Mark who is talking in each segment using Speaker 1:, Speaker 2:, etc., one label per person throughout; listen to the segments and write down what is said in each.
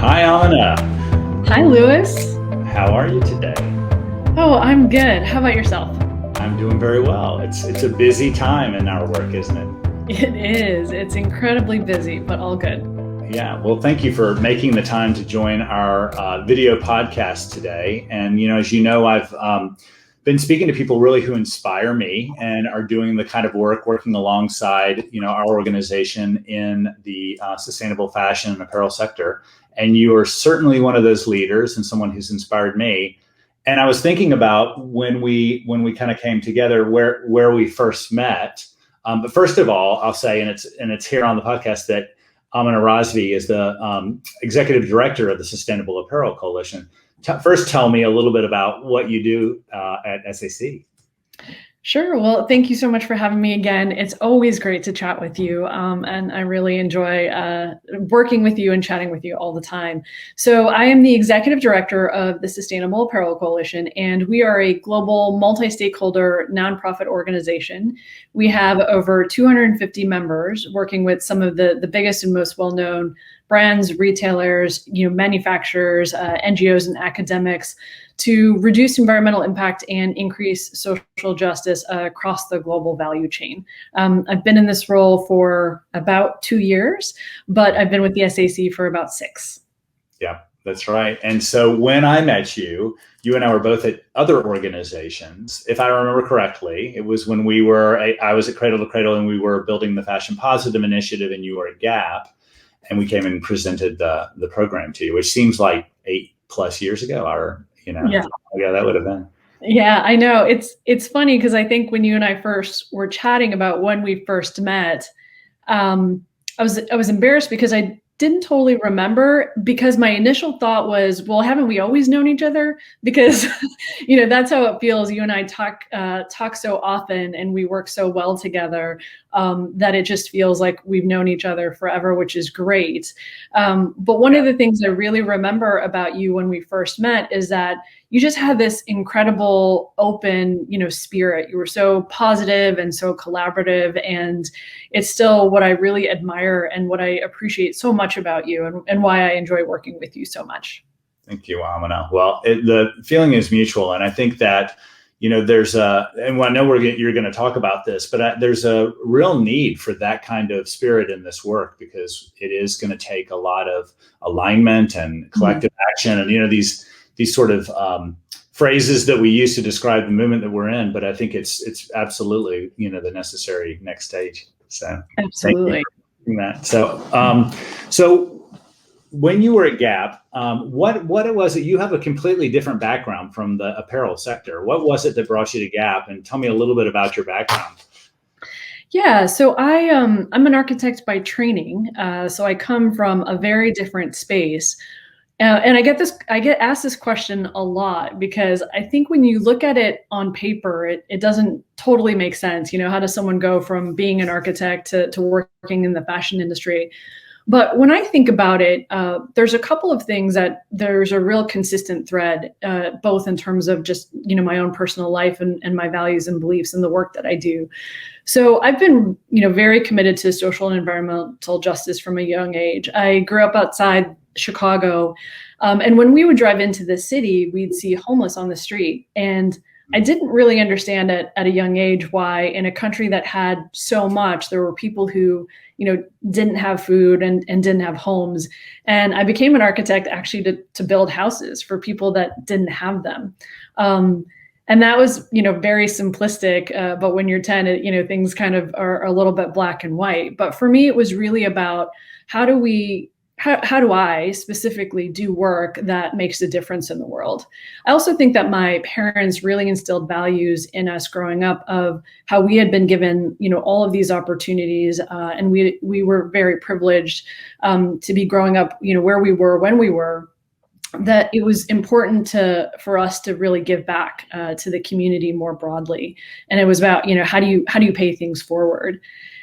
Speaker 1: Hi, Amina.
Speaker 2: Hi, Lewis.
Speaker 1: How are you today?
Speaker 2: Oh, I'm good. How about yourself?
Speaker 1: I'm doing very well. It's a busy time in our work, isn't it?
Speaker 2: It is. It's incredibly busy, but all good.
Speaker 1: Yeah. Well, thank you for making the time to join our video podcast today. And as you know, I've been speaking to people really who inspire me and are doing the kind of work working alongside our organization in the sustainable fashion and apparel sector. And you are certainly one of those leaders and someone who's inspired me. And I was thinking about when we kind of came together, where we first met. But first of all, I'll say, and it's here on the podcast, that Amina Razvi is the executive director of the Sustainable Apparel Coalition. First, tell me a little bit about what you do at SAC.
Speaker 2: Sure. Well, thank you so much for having me again. It's always great to chat with you. And I really enjoy working with you and chatting with you all the time. So I am the executive director of the Sustainable Apparel Coalition, and we are a global multi-stakeholder nonprofit organization. We have over 250 members working with some of the biggest and most well-known brands, retailers, manufacturers, NGOs, and academics to reduce environmental impact and increase social justice across the global value chain. I've been in this role for about 2 years, but I've been with the SAC for about 6.
Speaker 1: Yeah, that's right. And so when I met you, you and I were both at other organizations. If I remember correctly, it was when I was at Cradle to Cradle and we were building the Fashion Positive Initiative, and you were at Gap, and we came and presented the program to you, which seems like 8+ years ago, or yeah, that would have been.
Speaker 2: Yeah, I know. It's funny because I think when you and I first were chatting about when we first met, I was embarrassed because I didn't totally remember, because my initial thought was, well, haven't we always known each other? Because that's how it feels. You and I talk so often and we work so well together that it just feels like we've known each other forever, which is great. But one of the things I really remember about you when we first met is that you just had this incredible open, spirit. You were so positive and so collaborative, and it's still what I really admire and what I appreciate so much about you, and why I enjoy working with you so much.
Speaker 1: Thank you, Amina. Well, the feeling is mutual, and I think that there's and I know you're going to talk about this, but there's a real need for that kind of spirit in this work, because it is going to take a lot of alignment and collective action, and these sort of phrases that we use to describe the movement that we're in. But I think it's absolutely the necessary next stage. So
Speaker 2: absolutely.
Speaker 1: Thank you for that. So when you were at Gap, what was it? You have a completely different background from the apparel sector. What was it that brought you to Gap? And tell me a little bit about your background.
Speaker 2: Yeah, so I'm an architect by training. So I come from a very different space. And I get asked this question a lot, because I think when you look at it on paper, it doesn't totally make sense. How does someone go from being an architect to working in the fashion industry? But when I think about it, there's a couple of things that there's a real consistent thread, both in terms of just, my own personal life and my values and beliefs and the work that I do. So I've been, very committed to social and environmental justice from a young age. I grew up outside Chicago. And when we would drive into the city, we'd see homeless on the street. And I didn't really understand at a young age why, in a country that had so much, there were people who, didn't have food and didn't have homes. And I became an architect actually to build houses for people that didn't have them. And that was, very simplistic. But when you're 10, things kind of are a little bit black and white. But for me, it was really about how do I specifically do work that makes a difference in the world? I also think that my parents really instilled values in us growing up of how we had been given, all of these opportunities, and we were very privileged to be growing up, where we were when we were. That it was important for us to really give back to the community more broadly, and it was about how do you pay things forward.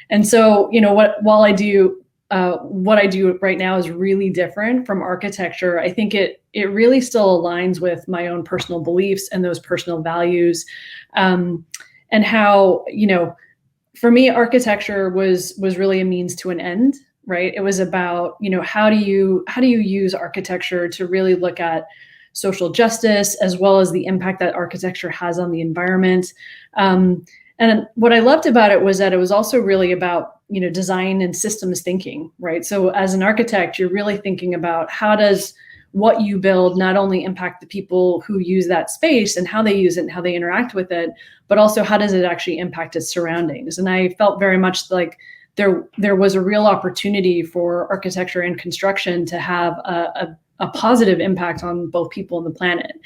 Speaker 2: And so what I do right now is really different from architecture. I think it really still aligns with my own personal beliefs and those personal values, and how, for me, architecture was really a means to an end right? It was about, how do you use architecture to really look at social justice as well as the impact that architecture has on the environment. And what I loved about it was that it was also really about, design and systems thinking, right? So as an architect, you're really thinking about how does what you build not only impact the people who use that space and how they use it and how they interact with it, but also how does it actually impact its surroundings? And I felt very much like there was a real opportunity for architecture and construction to have a positive impact on both people and the planet.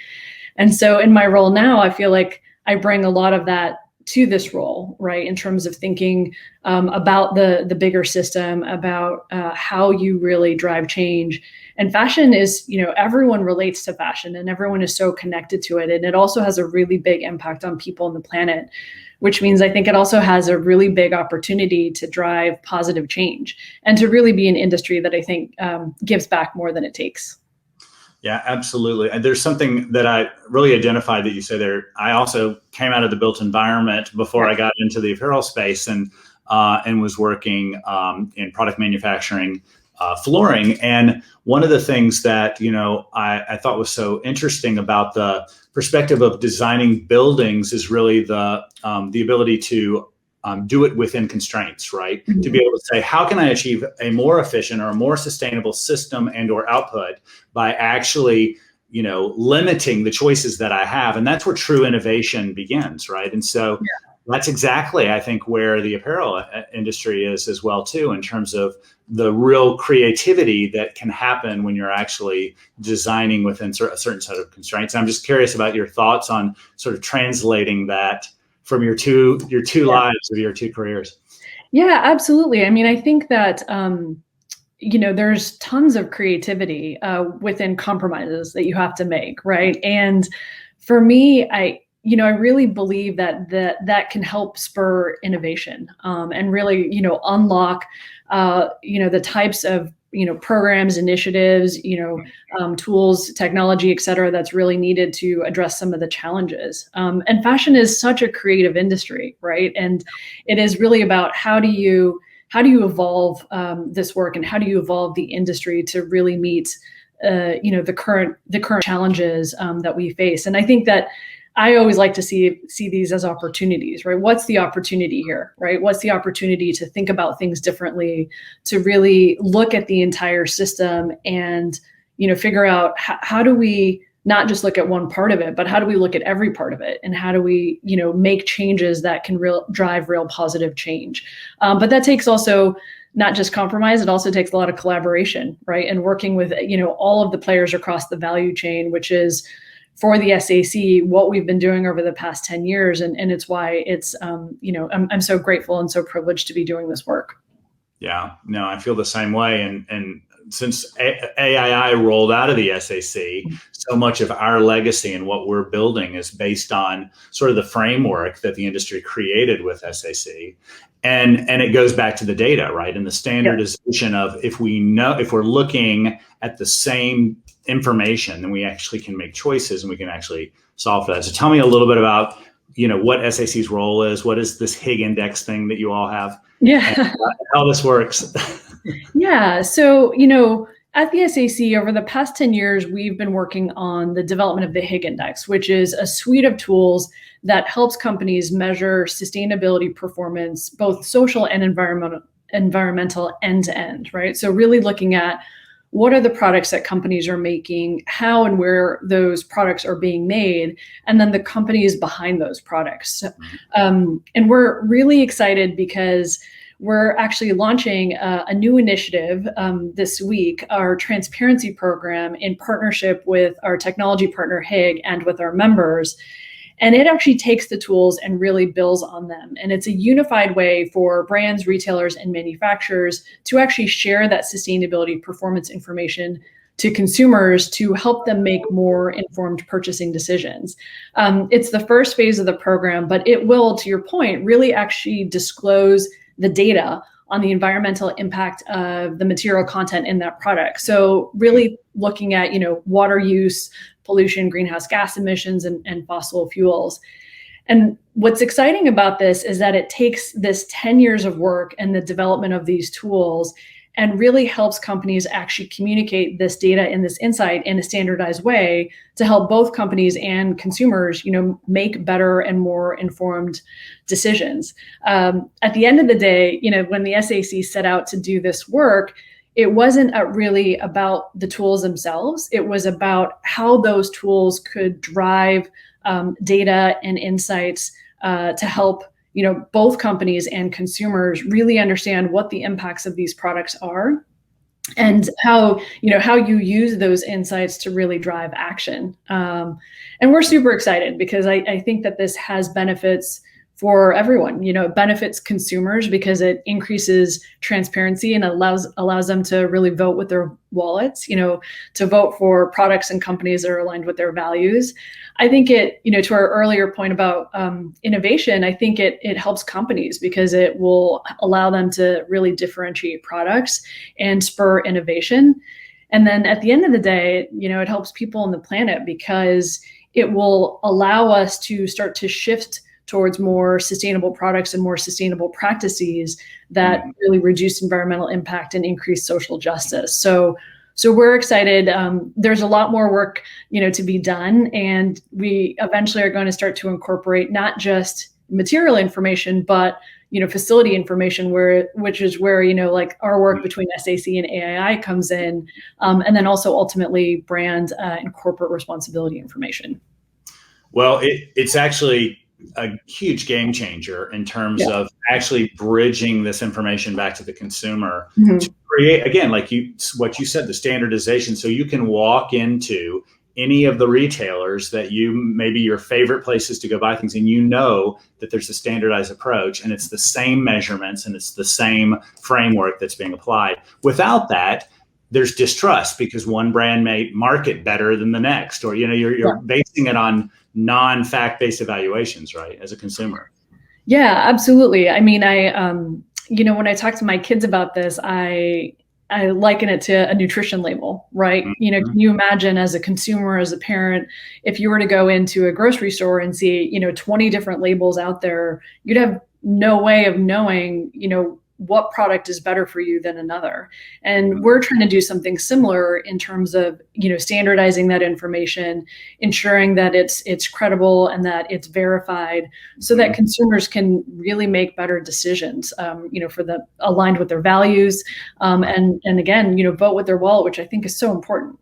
Speaker 2: And so in my role now, I feel like I bring a lot of that to this role, right? In terms of thinking about the bigger system, about how you really drive change. And fashion is, everyone relates to fashion and everyone is so connected to it. And it also has a really big impact on people on the planet, which means I think it also has a really big opportunity to drive positive change and to really be an industry that I think gives back more than it takes.
Speaker 1: Yeah, absolutely. And there's something that I really identified that you say there. I also came out of the built environment before I got into the apparel space and was working in product manufacturing, flooring. And one of the things that, I thought was so interesting about the perspective of designing buildings is really the ability to do it within constraints, right? Mm-hmm. To be able to say, how can I achieve a more efficient or a more sustainable system and or output by actually, limiting the choices that I have. And that's where true innovation begins, right? And so that's exactly, I think, where the apparel industry is as well, too, in terms of the real creativity that can happen when you're actually designing within a certain set of constraints. I'm just curious about your thoughts on sort of translating that from your two lives of your two careers.
Speaker 2: Yeah, absolutely. I mean, I think that, there's tons of creativity within compromises that you have to make, right? And for me, I really believe that can help spur innovation and really, unlock, the types of, programs, initiatives, tools, technology, et cetera, that's really needed to address some of the challenges. And fashion is such a creative industry, right? And it is really about how do you evolve this work and how do you evolve the industry to really meet, the current challenges that we face. And I think that I always like to see these as opportunities, right? What's the opportunity here, right? What's the opportunity to think about things differently, to really look at the entire system and, figure out how do we not just look at one part of it, but how do we look at every part of it? And how do we, make changes that can drive real positive change? But that takes also not just compromise, it also takes a lot of collaboration, right? And working with, all of the players across the value chain, which is, for the SAC, what we've been doing over the past 10 years. And it's why it's, I'm so grateful and so privileged to be doing this work.
Speaker 1: Yeah, no, I feel the same way. And since AII rolled out of the SAC, so much of our legacy and what we're building is based on sort of the framework that the industry created with SAC. And it goes back to the data, right? And the standardization of if we're looking at the same information, then we actually can make choices and we can actually solve for that. So tell me a little bit about, what SAC's role is. What is this Higg index thing that you all have?
Speaker 2: Yeah.
Speaker 1: And how this works.
Speaker 2: Yeah. So, at the SAC over the past 10 years, we've been working on the development of the Higg index, which is a suite of tools that helps companies measure sustainability performance, both social and environmental end to end, right? So really looking at what are the products that companies are making, how and where those products are being made, and then the companies behind those products. And we're really excited because we're actually launching a new initiative this week, our transparency program, in partnership with our technology partner Higg and with our members. And it actually takes the tools and really builds on them. And it's a unified way for brands, retailers, and manufacturers to actually share that sustainability performance information to consumers to help them make more informed purchasing decisions. It's the first phase of the program, but it will, to your point, really actually disclose the data on the environmental impact of the material content in that product. So really looking at, water use, pollution, greenhouse gas emissions, and fossil fuels. And what's exciting about this is that it takes this 10 years of work and the development of these tools and really helps companies actually communicate this data and this insight in a standardized way to help both companies and consumers, make better and more informed decisions. At the end of the day, when the SAC set out to do this work, it wasn't really about the tools themselves. It was about how those tools could drive data and insights to help both companies and consumers really understand what the impacts of these products are, and how you use those insights to really drive action. And we're super excited because I think that this has benefits for everyone. It benefits consumers because it increases transparency and allows them to really vote with their wallets, to vote for products and companies that are aligned with their values. I think it, to our earlier point about innovation, I think it helps companies because it will allow them to really differentiate products and spur innovation. And then at the end of the day, it helps people on the planet because it will allow us to start to shift towards more sustainable products and more sustainable practices that really reduce environmental impact and increase social justice. So we're excited. There's a lot more work, to be done, and we eventually are going to start to incorporate not just material information, but facility information, which is where like our work between SAC and AII comes in, and then also ultimately brand and corporate responsibility information.
Speaker 1: Well, it's actually a huge game changer in terms of actually bridging this information back to the consumer to create, again, like what you said, the standardization, so you can walk into any of the retailers that maybe your favorite places to go buy things, and that there's a standardized approach and it's the same measurements and it's the same framework that's being applied. Without that, there's distrust because one brand may market better than the next, or you're basing it on non-fact-based evaluations, right, as a consumer.
Speaker 2: Yeah, absolutely. I mean, when I talk to my kids about this, I liken it to a nutrition label, right?
Speaker 1: Mm-hmm.
Speaker 2: Can you imagine as a consumer, as a parent, if you were to go into a grocery store and see, 20 different labels out there, you'd have no way of knowing, what product is better for you than another. And we're trying to do something similar in terms of, standardizing that information, ensuring that it's credible and that it's verified so that consumers can really make better decisions, aligned with their values. And again, vote with their wallet, which I think is so important.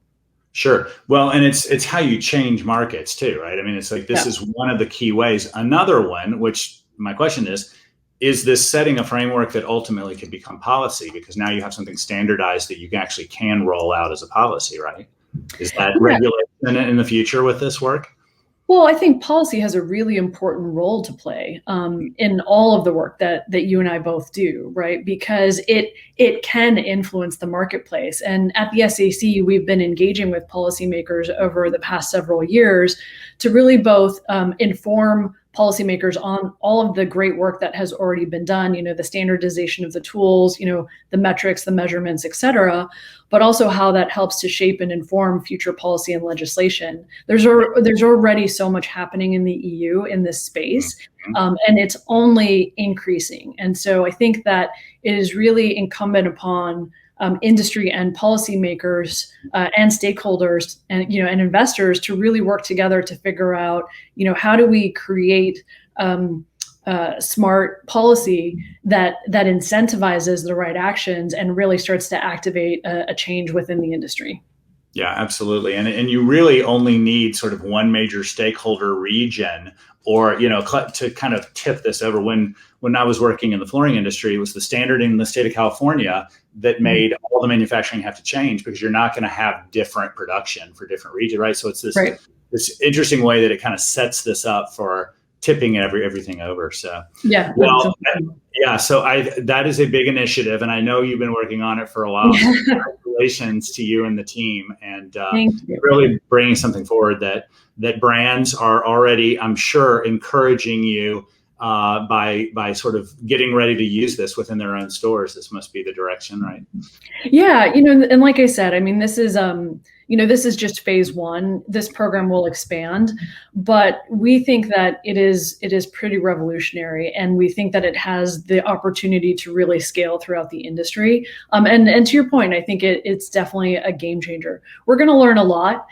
Speaker 1: Sure. Well, and it's how you change markets too, right? I mean, it's like, this is one of the key ways. Another one, which my question is this setting a framework that ultimately could become policy? Because now you have something standardized that you actually can roll out as a policy, right? Is that regulation in the future with this work?
Speaker 2: Well, I think policy has a really important role to play in all of the work that you and I both do, right? Because it can influence the marketplace. And at the SAC, we've been engaging with policymakers over the past several years to really both inform policymakers on all of the great work that has already been done, the standardization of the tools, the metrics, the measurements, et cetera, but also how that helps to shape and inform future policy and legislation. There's already so much happening in the EU in this space, and it's only increasing. And so I think that it is really incumbent upon industry and policymakers and stakeholders and and investors to really work together to figure out how do we create smart policy that incentivizes the right actions and really starts to activate a change within the industry.
Speaker 1: Yeah, absolutely. And you really only need sort of one major stakeholder region or, to kind of tip this over. When I was working in the flooring industry, it was the standard in the state of California that made all the manufacturing have to change because you're not going to have different production for different regions, right? So it's this interesting way that it kind of sets this up for tipping everything over. So
Speaker 2: yeah,
Speaker 1: well, so that is a big initiative, and I know you've been working on it for a while. So congratulations to you and the team, and really bringing something forward that brands are already, I'm sure, encouraging you by sort of getting ready to use this within their own stores. This must be the direction, right?
Speaker 2: Yeah, and like I said, I mean, this is this is just phase one. This program will expand, but we think that it is pretty revolutionary, and we think that it has the opportunity to really scale throughout the industry. And to your point, I think it's definitely a game changer. We're going to learn a lot,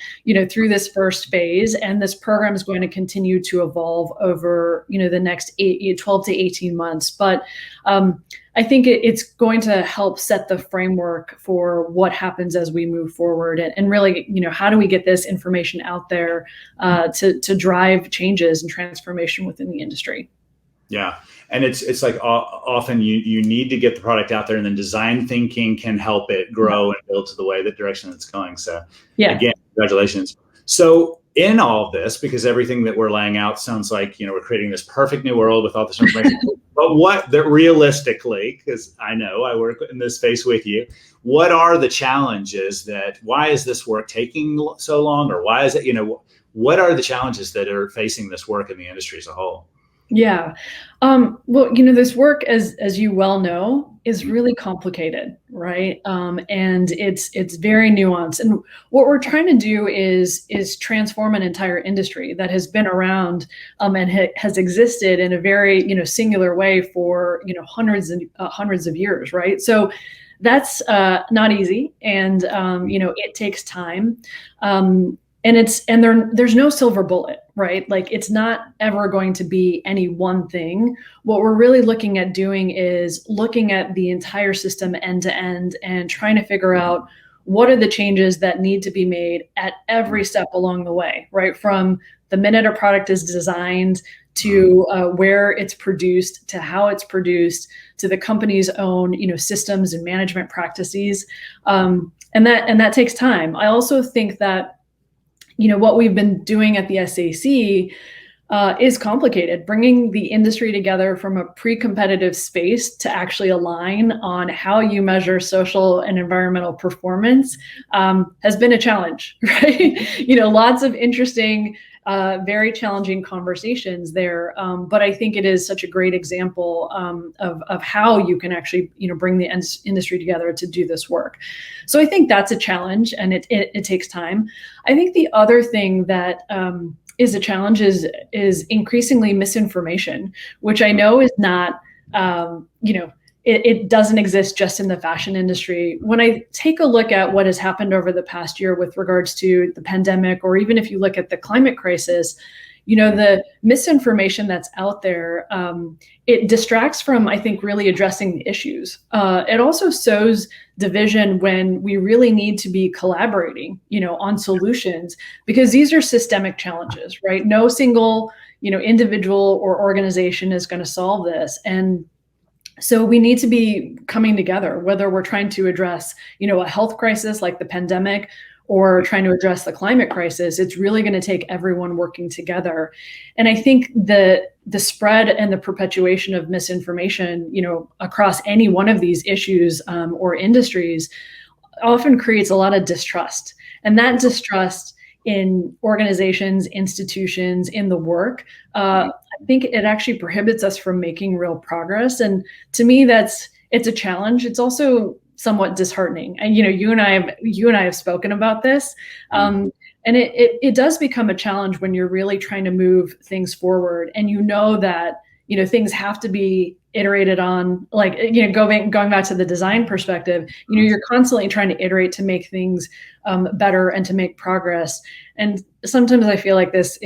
Speaker 2: through this first phase, and this program is going to continue to evolve over, the next 12 to 18 months. But I think it's going to help set the framework for what happens as we move forward, and really, how do we get this information out there to drive changes and transformation within the industry?
Speaker 1: Yeah. And it's like often you need to get the product out there, and then design thinking can help it grow and build to the way, the direction it's going. So again, congratulations. So in all of this, because everything that we're laying out sounds like, we're creating this perfect new world with all this information, but realistically, because I know I work in this space with you, what are the challenges why is this work taking so long, or why is it, what are the challenges that are facing this work in the industry as a whole?
Speaker 2: Yeah. Well, this work, as you well know, is really complicated, right? And it's very nuanced. And what we're trying to do is transform an entire industry that has been around and has existed in a very, singular way for, hundreds of years, right? So that's not easy. And, it takes time. And there's no silver bullet, right? Like, it's not ever going to be any one thing. What we're really looking at doing is looking at the entire system end to end and trying to figure out what are the changes that need to be made at every step along the way, right? From the minute a product is designed to where it's produced, to how it's produced, to the company's own, systems and management practices. And that takes time. I also think that what we've been doing at the SAC is complicated, bringing the industry together from a pre-competitive space to actually align on how you measure social and environmental performance has been a challenge, right? Lots of interesting, very challenging conversations there. But I think it is such a great example of how you can actually, bring the industry together to do this work. So I think that's a challenge, and it takes time. I think the other thing that is a challenge is increasingly misinformation, which I know is not, it doesn't exist just in the fashion industry. When I take a look at what has happened over the past year with regards to the pandemic, or even if you look at the climate crisis, the misinformation that's out there, it distracts from, I think, really addressing the issues. It also sows division when we really need to be collaborating, on solutions, because these are systemic challenges, right? No single, individual or organization is going to solve this. And so we need to be coming together, whether we're trying to address, a health crisis like the pandemic, or trying to address the climate crisis. It's really going to take everyone working together. And I think the spread and the perpetuation of misinformation, across any one of these issues or industries often creates a lot of distrust. And that distrust in organizations, institutions, in the work, I think it actually prohibits us from making real progress. And to me, it's a challenge. It's also somewhat disheartening. And you and I have spoken about this, and it does become a challenge when you're really trying to move things forward, and that things have to be iterated on. Like, going back to the design perspective, you're constantly trying to iterate to make things better and to make progress. And sometimes I feel like this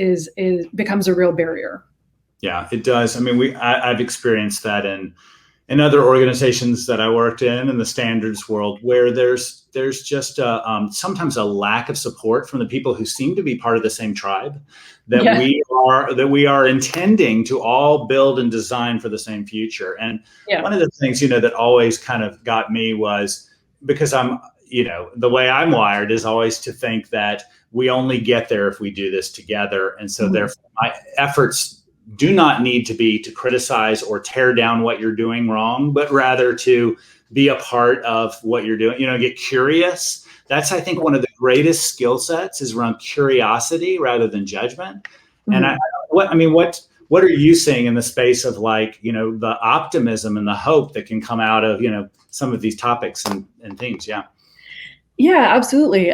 Speaker 2: becomes a real barrier.
Speaker 1: Yeah, it does. I mean, I've experienced that in other organizations that I worked in the standards world, where there's just sometimes a lack of support from the people who seem to be part of the same tribe, that we are intending to all build and design for the same future. And one of the things, that always kind of got me was, because I'm, the way I'm wired is always to think that we only get there if we do this together. And so therefore my efforts do not need to be to criticize or tear down what you're doing wrong, but rather to be a part of what you're doing, get curious. That's, I think, one of the greatest skill sets is around curiosity rather than judgment. And what are you seeing in the space of, like, the optimism and the hope that can come out of, some of these topics and things? Yeah.
Speaker 2: Yeah, absolutely.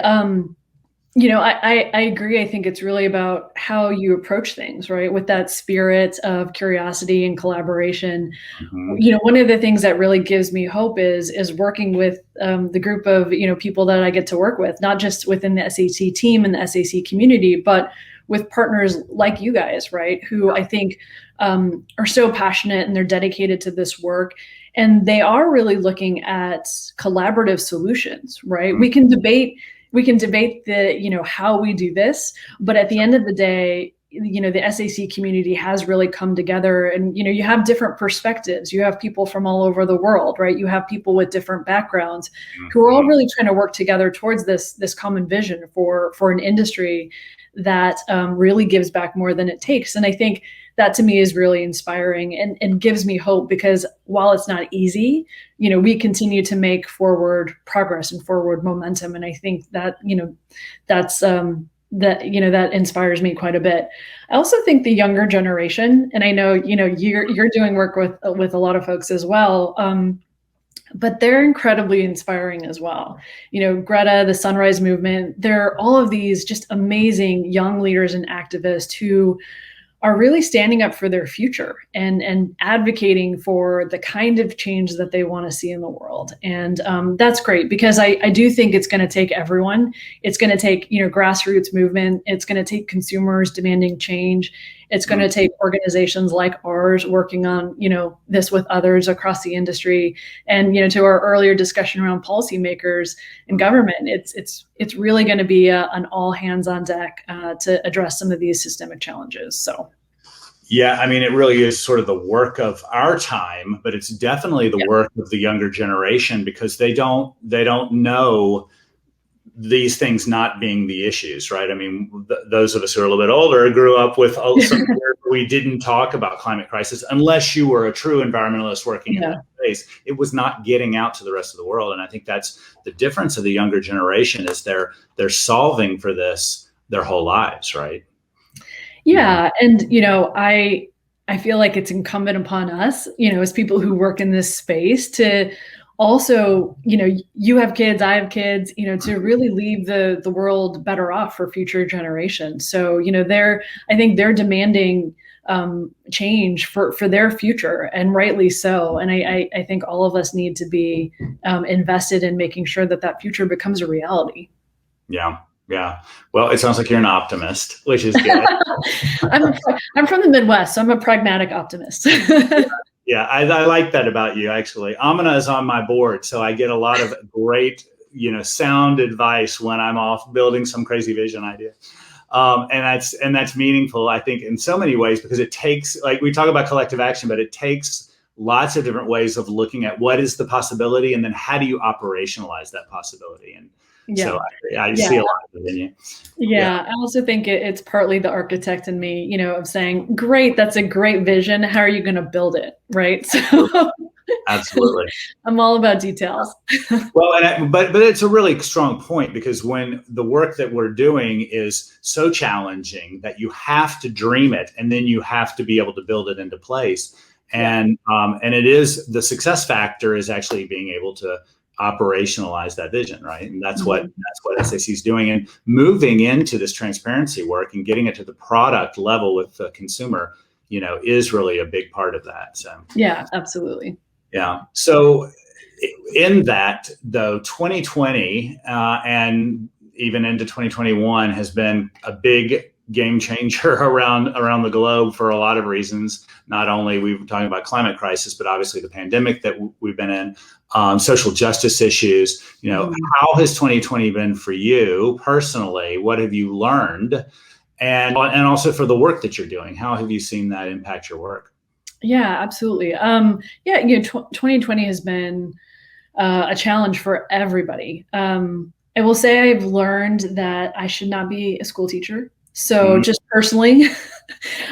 Speaker 2: I agree. I think it's really about how you approach things, right? With that spirit of curiosity and collaboration.
Speaker 1: Mhm.
Speaker 2: One of the things that really gives me hope is working with the group of people that I get to work with, not just within the SAC team and the SAC community, but with partners like you guys, right? Who I think are so passionate and they're dedicated to this work, and they are really looking at collaborative solutions, right? We can debate the how we do this, but at the end of the day, the SAC community has really come together, and you have different perspectives. You have people from all over the world, right? You have people with different backgrounds who are all
Speaker 1: Mhm.
Speaker 2: really trying to work together towards this common vision for an industry that really gives back more than it takes. And I think that to me is really inspiring and gives me hope, because while it's not easy, we continue to make forward progress and forward momentum. And I think that, that's that inspires me quite a bit. I also think the younger generation, and I know, you're doing work with a lot of folks as well. But they're incredibly inspiring as well. Greta, the Sunrise Movement, they're all of these just amazing young leaders and activists who are really standing up for their future and advocating for the kind of change that they want to see in the world. And that's great, because I do think it's going to take everyone. It's going to take, grassroots movement. It's going to take consumers demanding change. It's going to take organizations like ours working on, this with others across the industry. And, to our earlier discussion around policymakers and government, it's really going to be an all hands on deck to address some of these systemic challenges. So.
Speaker 1: Yeah, I mean, it really is sort of the work of our time, but it's definitely the work of the younger generation, because they don't know these things not being the issues, right? I mean, those of us who are a little bit older grew up with some years where we didn't talk about climate crisis unless you were a true environmentalist working in that space. It was not getting out to the rest of the world, and I think that's the difference of the younger generation, is they're solving for this their whole lives, right?
Speaker 2: Yeah, and I feel like it's incumbent upon us, as people who work in this space, to also, you have kids, I have kids, to really leave the world better off for future generations. So, I think they're demanding change for their future, and rightly so. And I think all of us need to be invested in making sure that future becomes a reality.
Speaker 1: Yeah. Yeah. Well, it sounds like you're an optimist, which is good.
Speaker 2: I'm from the Midwest, so I'm a pragmatic optimist.
Speaker 1: Yeah, I like that about you, actually. Amina is on my board, so I get a lot of great, sound advice when I'm off building some crazy vision idea. And that's meaningful, I think, in so many ways, because it takes, like, we talk about collective action, but it takes lots of different ways of looking at what is the possibility, and then how do you operationalize that possibility. And so I see a lot of it in you.
Speaker 2: Yeah, I also think it's partly the architect in me, of saying, great, that's a great vision. How are you going to build it? Right. So
Speaker 1: Absolutely.
Speaker 2: I'm all about details.
Speaker 1: Well, but it's a really strong point, because when the work that we're doing is so challenging that you have to dream it, and then you have to be able to build it into place. And it is, the success factor is actually being able to operationalize that vision, right? And that's what SAC is doing, and moving into this transparency work and getting it to the product level with the consumer, is really a big part of that. So
Speaker 2: yeah, absolutely.
Speaker 1: Yeah. So in that, though, 2020 and even into 2021 has been a big game changer around the globe for a lot of reasons. Not only we were talking about climate crisis, but obviously the pandemic that we've been in, social justice issues. How has 2020 been for you personally? What have you learned? And also for the work that you're doing, how have you seen that impact your work?
Speaker 2: Yeah, absolutely. 2020 has been a challenge for everybody. I will say I've learned that I should not be a school teacher. So just personally,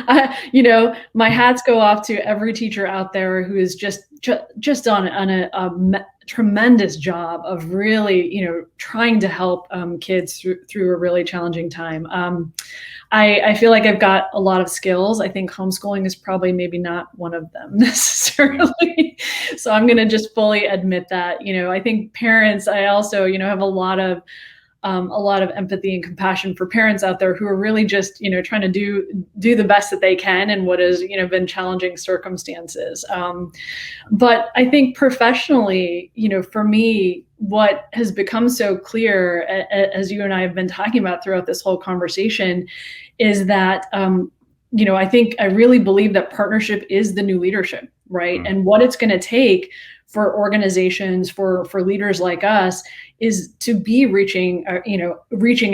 Speaker 2: my hats go off to every teacher out there who is just on a tremendous job of really, trying to help kids through a really challenging time. I feel like I've got a lot of skills. I think homeschooling is probably maybe not one of them necessarily. So I'm going to just fully admit that. I think parents, I also, have a lot of a lot of empathy and compassion for parents out there who are really just, trying to do the best that they can in what has, been challenging circumstances. But I think professionally, for me, what has become so clear, as you and I have been talking about throughout this whole conversation, is that, I really believe that partnership is the new leadership, right? Mm-hmm. And what it's going to take for organizations, for leaders like us, is to be reaching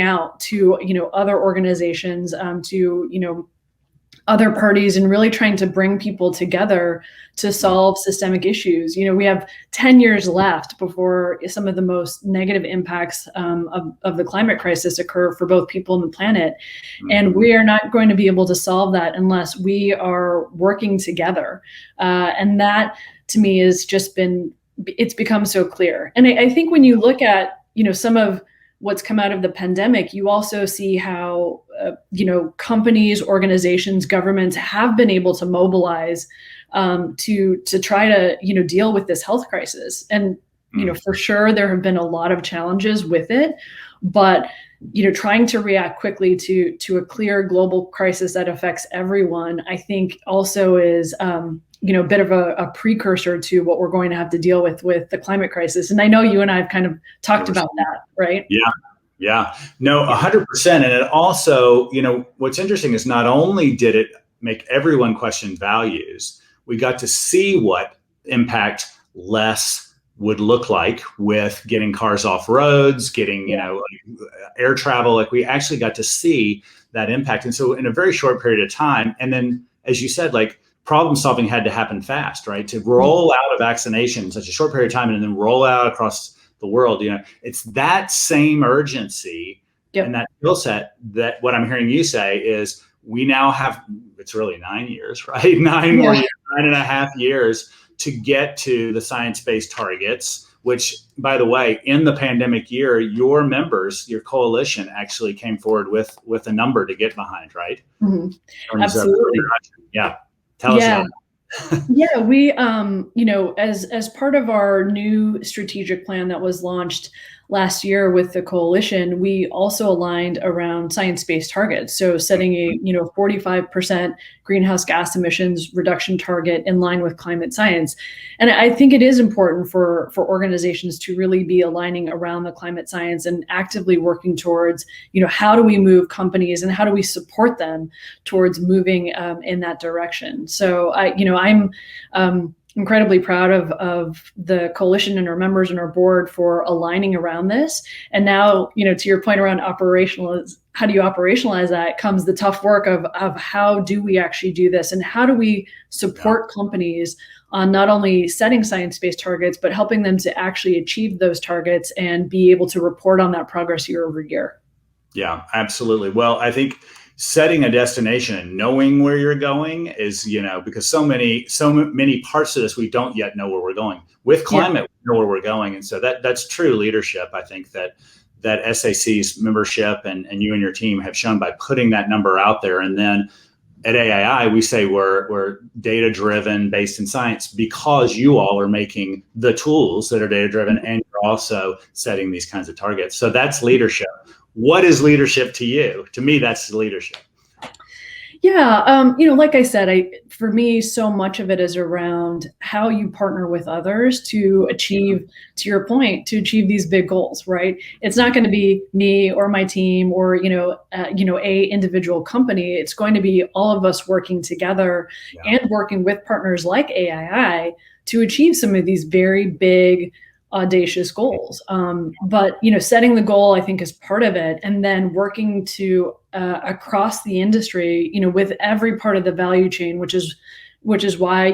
Speaker 2: out to, other organizations, to, other parties, and really trying to bring people together to solve systemic issues. We have 10 years left before some of the most negative impacts of the climate crisis occur for both people and the planet. Mm-hmm. And we are not going to be able to solve that unless we are working together. And that, to me, it's become so clear. And I think when you look at, some of what's come out of the pandemic, you also see how, companies, organizations, governments have been able to mobilize to try to, deal with this health crisis. And, for sure, there have been a lot of challenges with it, but, trying to react quickly to a clear global crisis that affects everyone, I think also is, a bit of a precursor to what we're going to have to deal with the climate crisis. And I know you and I have kind of talked about that, right?
Speaker 1: Yeah. No, 100%. And it also, what's interesting is not only did it make everyone question values, we got to see what impact less would look like with getting cars off roads, getting, air travel. Like, we actually got to see that impact. And so in a very short period of time, and then, as you said, like, problem solving had to happen fast, right? To roll out a vaccination in such a short period of time and then roll out across the world, it's that same urgency and that skill set that what I'm hearing you say is we now have, it's really 9 years, right? 9.5 years to get to the science-based targets, which, by the way, in the pandemic year, your members, your coalition actually came forward with a number to get behind, right?
Speaker 2: Mm-hmm. Absolutely.
Speaker 1: Yeah. Tell us about it.
Speaker 2: Yeah, we, as part of our new strategic plan that was launched last year with the coalition, we also aligned around science-based targets. So setting a 45% greenhouse gas emissions reduction target in line with climate science. And I think it is important for organizations to really be aligning around the climate science and actively working towards, how do we move companies and how do we support them towards moving in that direction. So I'm incredibly proud of the coalition and our members and our board for aligning around this. And now, to your point around how do you operationalize that, comes the tough work of how do we actually do this, and how do we support companies on not only setting science-based targets, but helping them to actually achieve those targets and be able to report on that progress year over year.
Speaker 1: Yeah, absolutely. Well, I think setting a destination and knowing where you're going is, because so many parts of this, we don't yet know where we're going. With climate, we know where we're going. And so that's true leadership. I think that SAC's membership and you and your team have shown by putting that number out there. And then at AII, we say we're data-driven, based in science, because you all are making the tools that are data-driven, and you're also setting these kinds of targets. So that's leadership. What is leadership to you? To me, that's leadership.
Speaker 2: Yeah, like I said, for me, so much of it is around how you partner with others to achieve, to your point, to achieve these big goals, right? It's not going to be me or my team or, a individual company. It's going to be all of us working together and working with partners like AII to achieve some of these very big, audacious goals. But, setting the goal, I think, is part of it. And then working to across the industry, with every part of the value chain, which is why,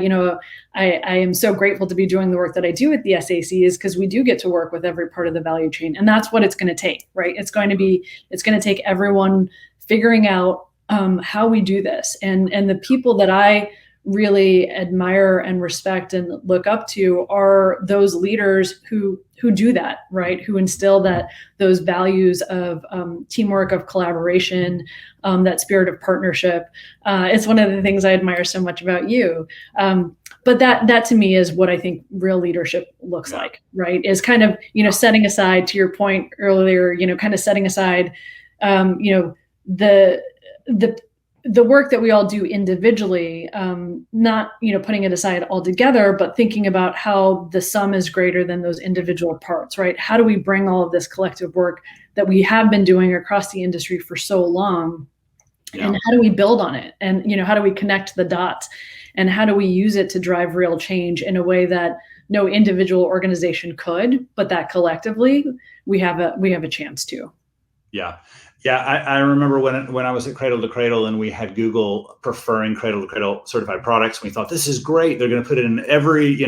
Speaker 2: I am so grateful to be doing the work that I do at the SAC, is because we do get to work with every part of the value chain. And that's what it's going to take, right? It's going to take everyone figuring out how we do this. And the people that I really admire and respect and look up to are those leaders who who do that, right? Who instill those values of teamwork, of collaboration, that spirit of partnership. It's one of the things I admire so much about you. But that to me is what I think real leadership looks like, right? Is kind of, setting aside, to your point earlier, kind of setting aside, the work that we all do individually, not, putting it aside altogether, but thinking about how the sum is greater than those individual parts, right? How do we bring all of this collective work that we have been doing across the industry for so long, and how do we build on it? And, how do we connect the dots? And how do we use it to drive real change in a way that no individual organization could, but that collectively we have a chance to?
Speaker 1: Yeah. Yeah, I remember when I was at Cradle to Cradle and we had Google preferring Cradle to Cradle certified products. We thought, this is great. They're going to put it in every,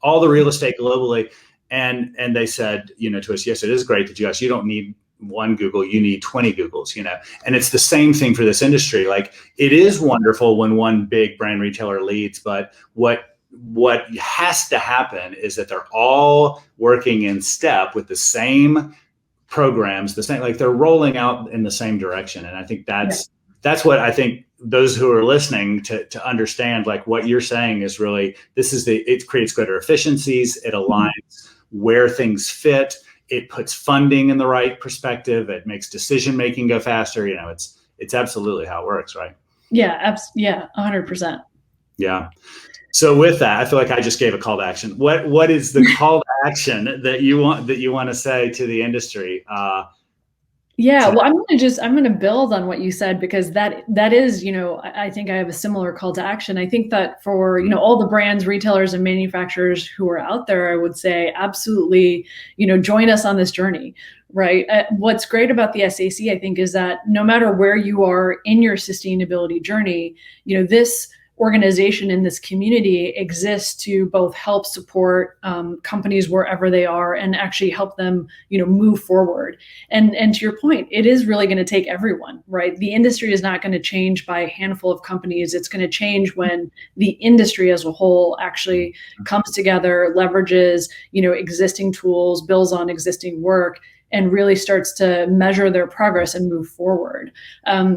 Speaker 1: all the real estate globally. And they said, to us, yes, it is great that you don't need one Google, you need 20 Googles, and it's the same thing for this industry. Like, it is wonderful when one big brand retailer leads, but what has to happen is that they're all working in step with the same programs, the same, like they're rolling out in the same direction. And I think that's what I think those who are listening to understand, like what you're saying is really, it creates greater efficiencies. It aligns where things fit. It puts funding in the right perspective. It makes decision-making go faster. It's absolutely how it works, right?
Speaker 2: Yeah. 100%. Yeah.
Speaker 1: So with that, I feel like I just gave a call to action. What is the call to action that you want to say to the industry?
Speaker 2: Well, I'm going to build on what you said, because that is, I think I have a similar call to action. I think that for, all the brands, retailers, and manufacturers who are out there, I would say absolutely, join us on this journey, right? What's great about the SAC, I think, is that no matter where you are in your sustainability journey, this organization in this community exists to both help support companies wherever they are and actually help them, move forward. And to your point, it is really going to take everyone, right? The industry is not going to change by a handful of companies. It's going to change when the industry as a whole actually comes together, leverages, existing tools, builds on existing work, and really starts to measure their progress and move forward.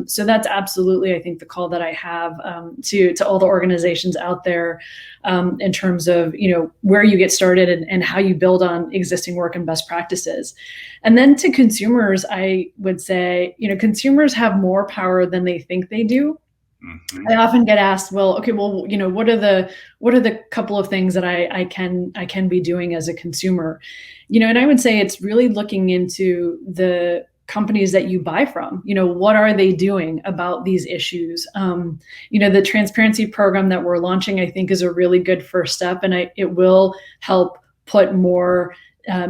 Speaker 2: So that's absolutely, I think, the call that I have to all the organizations out there in terms of, where you get started and how you build on existing work and best practices. And then to consumers, I would say, consumers have more power than they think they do. Mm-hmm. I often get asked, what are the couple of things that I can be doing as a consumer? And I would say it's really looking into the companies that you buy from. What are they doing about these issues? The transparency program that we're launching, I think, is a really good first step, and it will help put more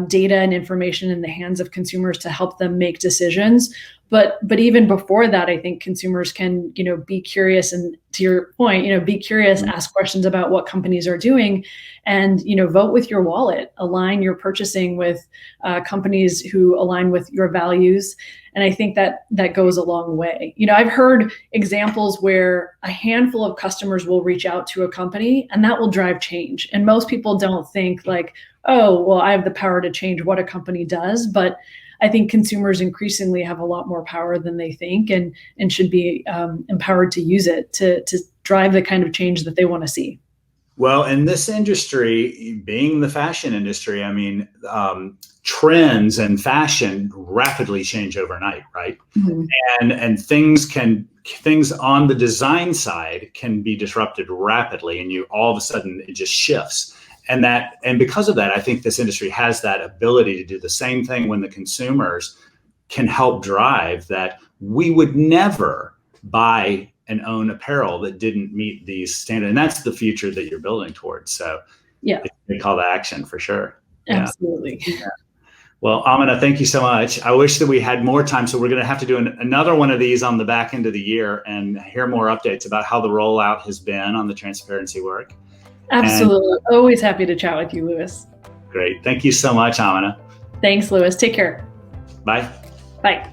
Speaker 2: data and information in the hands of consumers to help them make decisions. But even before that, I think consumers can, be curious, and to your point, be curious, ask questions about what companies are doing, and, vote with your wallet, align your purchasing with companies who align with your values. And I think that goes a long way. I've heard examples where a handful of customers will reach out to a company and that will drive change. And most people don't think like, oh, well, I have the power to change what a company does. But I think consumers increasingly have a lot more power than they think, and should be empowered to use it to drive the kind of change that they want to see.
Speaker 1: Well, in this industry, being the fashion industry, I mean, trends and fashion rapidly change overnight, right? Mm-hmm. And things on the design side can be disrupted rapidly, and you all of a sudden it just shifts. And because of that, I think this industry has that ability to do the same thing when the consumers can help drive that. We would never buy and own apparel that didn't meet these standards. And that's the future that you're building towards. So it's a call to action for sure.
Speaker 2: Absolutely.
Speaker 1: Yeah. Well, Amina, thank you so much. I wish that we had more time. So we're going to have to do another one of these on the back end of the year and hear more updates about how the rollout has been on the transparency work.
Speaker 2: Absolutely. Always happy to chat with you, Louis.
Speaker 1: Great. Thank you so much, Amina.
Speaker 2: Thanks, Louis. Take care.
Speaker 1: Bye.
Speaker 2: Bye.